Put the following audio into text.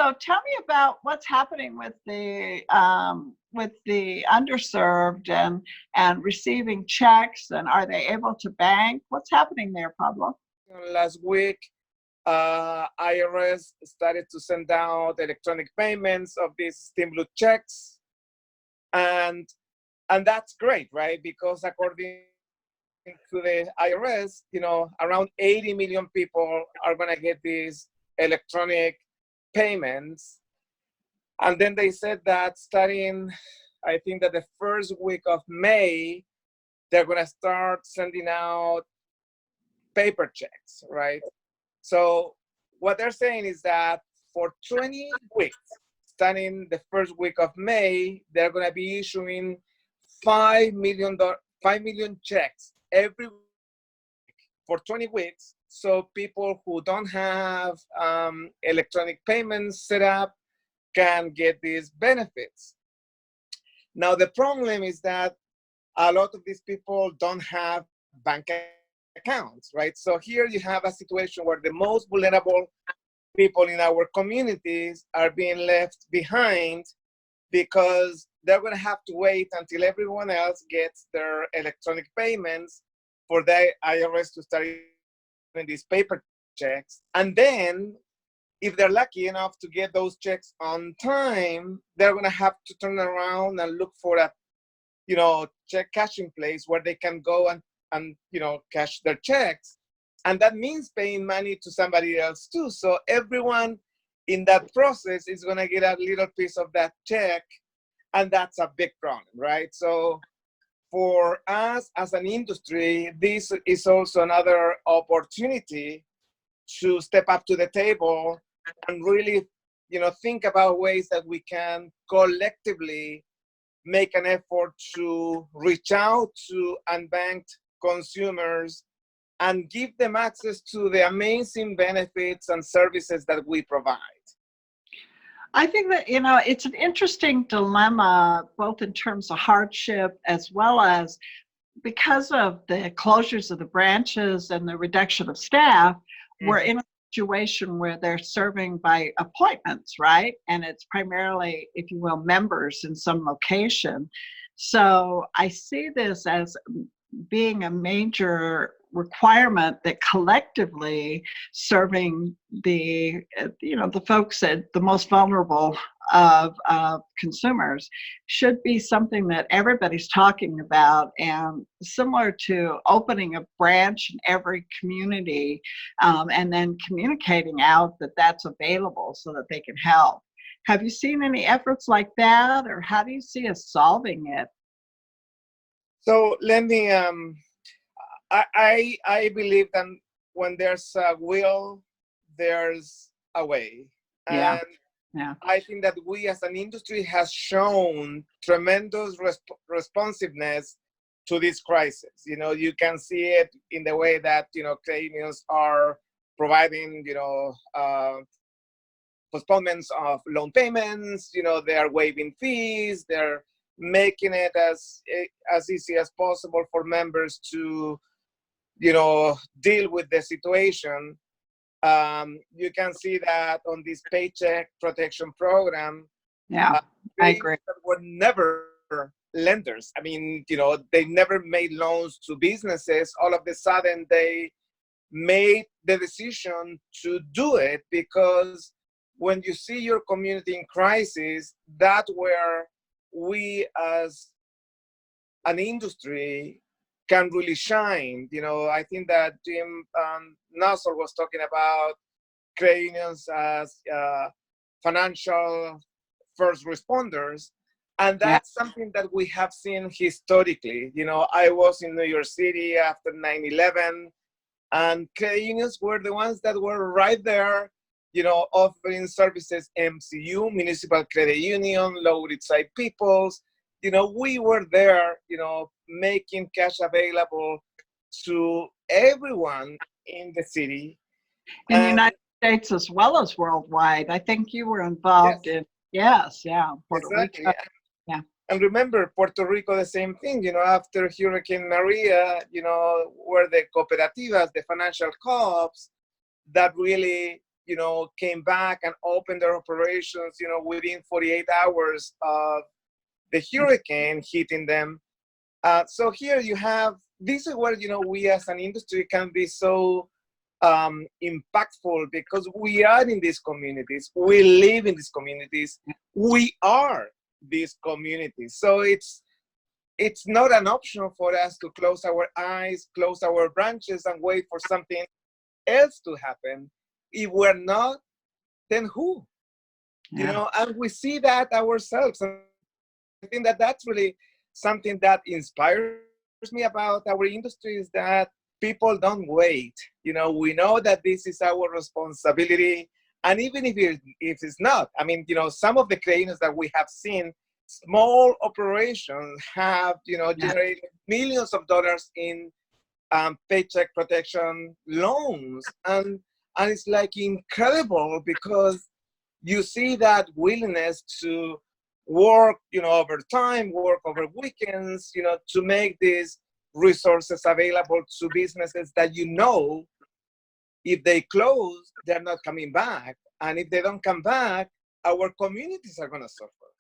So tell me about what's happening with the underserved and receiving checks, and are they able to bank? What's happening there, Pablo? Last week, IRS started to send out electronic payments of these stimulus checks, and that's great, right? Because according to the IRS, around 80 million people are going to get these electronic payments. And then they said that starting, I think that the first week of May, they're going to start sending out paper checks, right? So what they're saying is that for 20 weeks, starting the first week of May, they're going to be issuing $5 million checks every week for 20 weeks. So people who don't have electronic payments set up can get these benefits. Now, the problem is that a lot of these people don't have bank accounts, right? So here you have a situation where the most vulnerable people in our communities are being left behind because they're going to have to wait until everyone else gets their electronic payments for the IRS to start doing these paper checks. And then if they're lucky enough to get those checks on time, they're going to have to turn around and look for a check cashing place where they can go and cash their checks. And that means paying money to somebody else too. So everyone in that process is going to get a little piece of that check. And that's a big problem, right? So for us as an industry, this is also another opportunity to step up to the table and really, think about ways that we can collectively make an effort to reach out to unbanked consumers and give them access to the amazing benefits and services that we provide. I think that, it's an interesting dilemma, both in terms of hardship as well as because of the closures of the branches and the reduction of staff, we're in a situation where they're serving by appointments, right? And it's primarily, if you will, members in some location. So I see this as being a major requirement that collectively serving the folks that the most vulnerable of consumers should be something that everybody's talking about, and similar to opening a branch in every community and then communicating out that that's available so that they can help. Have you seen any efforts like that, or how do you see us solving it? So let me, I believe that when there's a will, there's a way. Yeah. And I think that we as an industry has shown tremendous responsiveness to this crisis. You can see it in the way that, credit unions are providing, postponements of loan payments, they are waiving fees, they're making it as easy as possible for members to, deal with the situation. You can see that on this paycheck protection program. Yeah, I agree. That were never lenders. I mean, they never made loans to businesses. All of a sudden, they made the decision to do it because when you see your community in crisis, that's where we as an industry can really shine. I think that Jim Nassar was talking about credit unions as financial first responders. And that's something that we have seen historically. I was in New York City after 9/11, and credit unions were the ones that were right there, offering services, MCU, Municipal Credit Union, Lower East Side Peoples. We were there, making cash available to everyone in the city. In the United States as well as worldwide. I think you were involved in, Puerto Exactly. Rico. Yeah. And remember, Puerto Rico, the same thing, after Hurricane Maria, were the cooperativas, the financial co-ops that really came back and opened their operations, within 48 hours of the hurricane hitting them. So here you have, this is where, we as an industry can be so impactful, because we are in these communities, we live in these communities, we are these communities. So it's not an option for us to close our eyes, close our branches, and wait for something else to happen. If we're not, then who? And we see that ourselves. And I think that that's really something that inspires me about our industry, is that people don't wait. We know that this is our responsibility. And even if it's not, I mean, some of the claims that we have seen, small operations have, generated millions of dollars in paycheck protection loans. And it's like incredible, because you see that willingness to work, over time, work over weekends, to make these resources available to businesses that, if they close, they're not coming back. And if they don't come back, our communities are going to suffer.